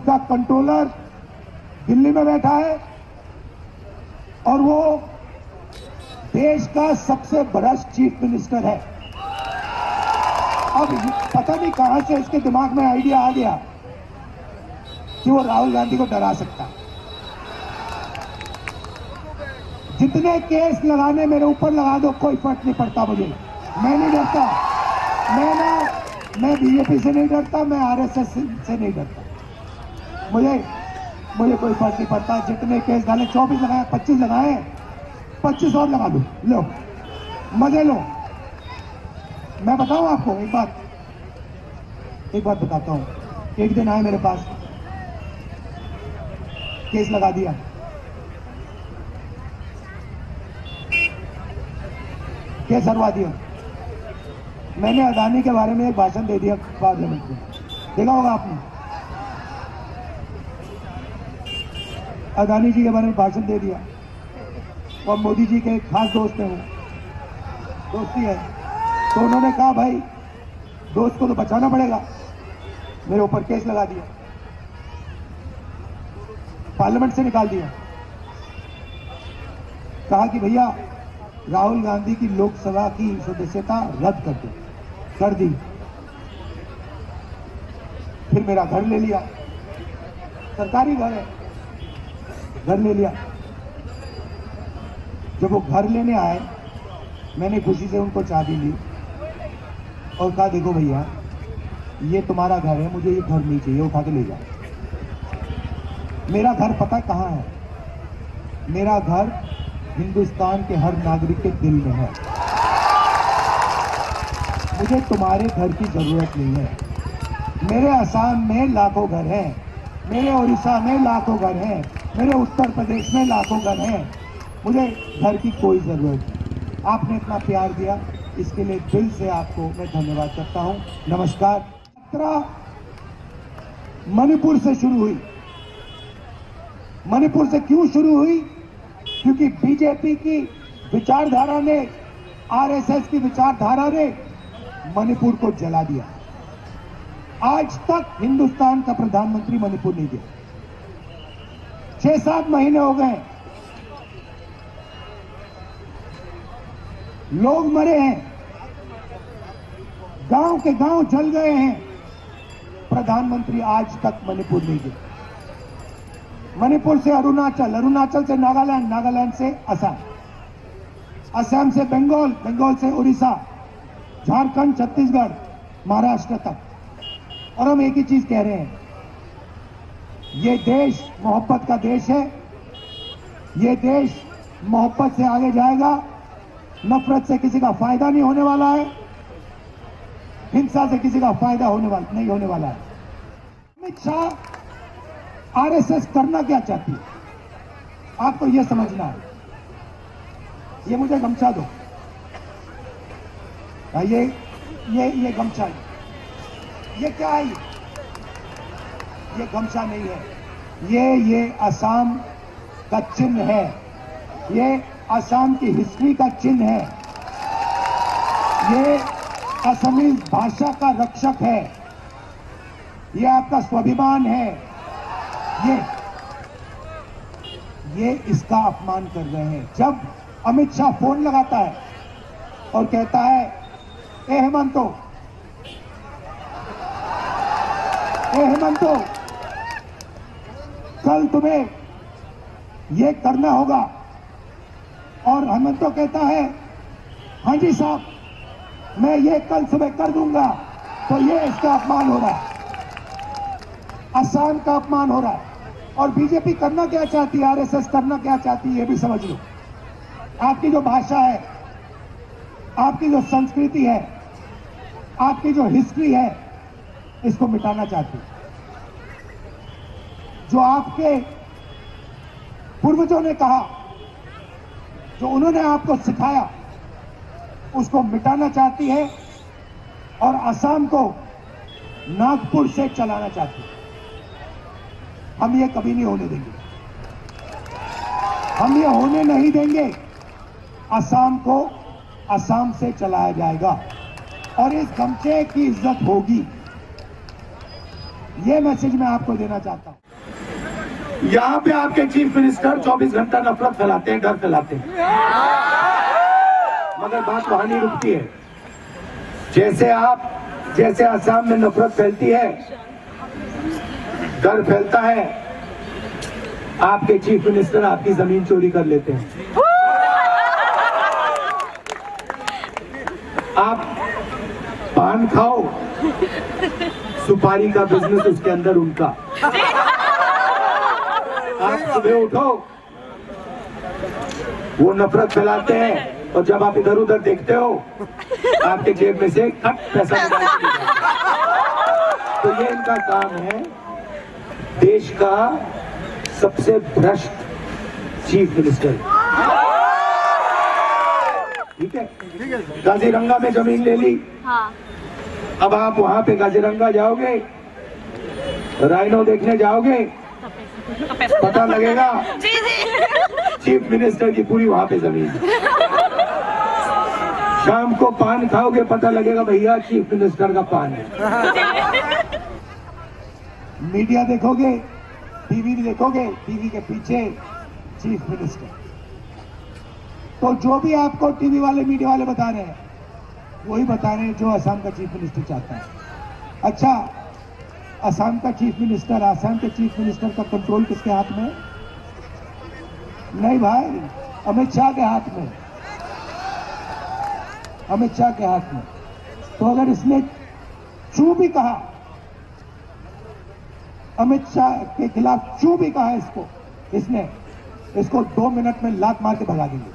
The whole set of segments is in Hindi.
उसका कंट्रोलर दिल्ली में बैठा है और वो देश का सबसे बड़ा चीफ मिनिस्टर है। अब पता नहीं कहां से इसके दिमाग में आइडिया आ गया कि वो राहुल गांधी को डरा सकता है। जितने केस लगाने मेरे ऊपर लगा दो, कोई फर्क नहीं पड़ता मुझे। मैं नहीं डरता, मैं बीजेपी से नहीं डरता, मैं आरएसएस से नहीं डरता। मुझे कोई फर्क नहीं पड़ता। जितने केस डाले, 24 लगाए, 25 लगाए, 25 और लगा दो, लो मजे लो। मैं बताऊं आपको एक बात बताता हूं। एक दिन आए मेरे पास, केस लगा दिया, केस हरवा दिया। मैंने अदानी के बारे में एक भाषण दे दिया पार्लियामेंट में, देखा होगा आपने। अदानी जी के बारे में भाषण दे दिया और मोदी जी के खास दोस्त हैं, वो दोस्ती है, तो उन्होंने कहा भाई दोस्त को तो बचाना पड़ेगा, मेरे ऊपर केस लगा दिया, पार्लियामेंट से निकाल दिया। कहा कि भैया राहुल गांधी की लोकसभा की सदस्यता रद्द कर दो, कर दी। फिर मेरा घर ले लिया, सरकारी घर है, घर ले लिया। जब वो घर लेने आए, मैंने खुशी से उनको चाबी ली और कहा देखो भैया ये तुम्हारा घर है, मुझे ये घर नहीं चाहिए, उठा के ले जाओ। मेरा घर पता कहाँ है? मेरा घर हिंदुस्तान के हर नागरिक के दिल में है। मुझे तुम्हारे घर की जरूरत नहीं है। मेरे असम में लाखों घर हैं, मेरे उड़ीसा में लाखों घर हैं, मेरे उत्तर प्रदेश में लाखों घर हैं। मुझे घर की कोई जरूरत नहीं। आपने इतना प्यार दिया, इसके लिए दिल से आपको मैं धन्यवाद करता हूं। नमस्कार। यात्रा मणिपुर से शुरू हुई। मणिपुर से क्यों शुरू हुई? क्योंकि बीजेपी की विचारधारा ने, आरएसएस की विचारधारा ने मणिपुर को जला दिया। आज तक हिंदुस्तान का प्रधानमंत्री मणिपुर नहीं गया। 6-7 महीने हो गए, लोग मरे हैं, गांव के गांव जल गए हैं, प्रधानमंत्री आज तक मणिपुर नहीं गए। मणिपुर से अरुणाचल, अरुणाचल से नागालैंड, नागालैंड से असम, असम से बंगाल, बंगाल से उड़ीसा, झारखंड, छत्तीसगढ़, महाराष्ट्र तक। और हम एक ही चीज कह रहे हैं, ये देश मोहब्बत का देश है। ये देश मोहब्बत से आगे जाएगा। नफरत से किसी का फायदा नहीं होने वाला है, हिंसा से किसी का फायदा नहीं होने वाला है। अमित शाह आरएसएस करना क्या चाहती है, आपको यह समझना है। ये मुझे गमछा दो, ये गमछा है। ये क्या है? ये गमछा नहीं है, ये असम का चिन्ह है। ये असम की हिस्ट्री का चिन्ह है। ये असमी भाषा का रक्षक है। ये आपका स्वाभिमान है। ये इसका अपमान कर रहे हैं। जब अमित शाह फोन लगाता है और कहता है ए हेमंतो, कल तुम्हें ये करना होगा, और हेमंतो कहता है हाँ जी साहब मैं ये कल सुबह कर दूंगा, तो ये इसका अपमान हो रहा है, असम का अपमान हो रहा है। और बीजेपी करना क्या चाहती है, आरएसएस करना क्या चाहती है, ये भी समझ लो। आपकी जो भाषा है, आपकी जो संस्कृति है, आपकी जो हिस्ट्री है, इसको मिटाना चाहती है। जो आपके पूर्वजों ने कहा, जो उन्होंने आपको सिखाया, उसको मिटाना चाहती है और असम को नागपुर से चलाना चाहती है। हम ये कभी नहीं होने देंगे, हम ये होने नहीं देंगे। असम को असम से चलाया जाएगा और इस गमछे की इज्जत होगी। ये मैसेज मैं आपको देना चाहता हूं। यहां पे आपके चीफ मिनिस्टर 24 घंटा नफरत फैलाते हैं, डर फैलाते हैं, मगर बात वहां नहीं रुकती है। जैसे असम में नफरत फैलती है, डर फैलता है, आपके चीफ मिनिस्टर आपकी जमीन चोरी कर लेते हैं। आप पान खाओ, सुपारी का बिजनेस उसके अंदर उनका। आप सुबह उठो, वो नफरत फैलाते हैं, और जब आप इधर उधर देखते हो, आपके जेब में से खट पैसा निकाल के जाता है। तो ये इनका काम है। देश का सबसे भ्रष्ट चीफ मिनिस्टर, ठीक है। काजीरंगा में जमीन ले ली, हाँ। अब आप वहां पे काजीरंगा जाओगे, राइनो देखने जाओगे, पता लगेगा चीफ मिनिस्टर की पूरी वहां पे जमीन। शाम को पान खाओगे, पता लगेगा भैया चीफ मिनिस्टर का पान है। मीडिया देखोगे, टीवी देखोगे, टीवी के पीछे चीफ मिनिस्टर। तो जो भी आपको टीवी वाले, मीडिया वाले बता रहे हैं, वही बता रहे हैं जो असम का चीफ मिनिस्टर चाहता है। अच्छा, असम का चीफ मिनिस्टर, असम के चीफ मिनिस्टर का कंट्रोल किसके हाथ में? नहीं भाई, अमित शाह के हाथ में, अमित शाह के हाथ में। तो अगर इसने चू भी कहा, अमित शाह के खिलाफ चू भी कहा इसको 2 मिनट में लात मार के भगा देंगे।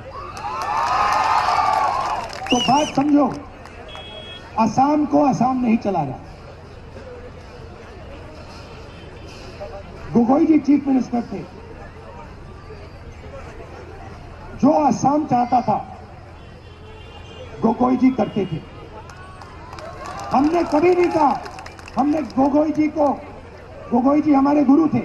तो बात समझो, असम को असम नहीं चला रहा। गोगोई जी चीफ मिनिस्टर थे, जो असम चाहता था गोगोई जी करते थे। हमने कभी नहीं कहा, हमने गोगोई जी हमारे गुरु थे,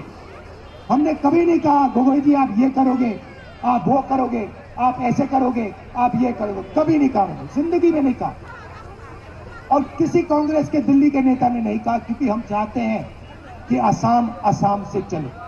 हमने कभी नहीं कहा गोगोई जी आप ये करोगे, आप वो करोगे, आप ऐसे करोगे, आप ये करोगे, कभी नहीं कहा, मैंने जिंदगी में नहीं कहा। और किसी कांग्रेस के दिल्ली के नेता ने नहीं कहा, क्योंकि हम चाहते हैं कि असम से चले।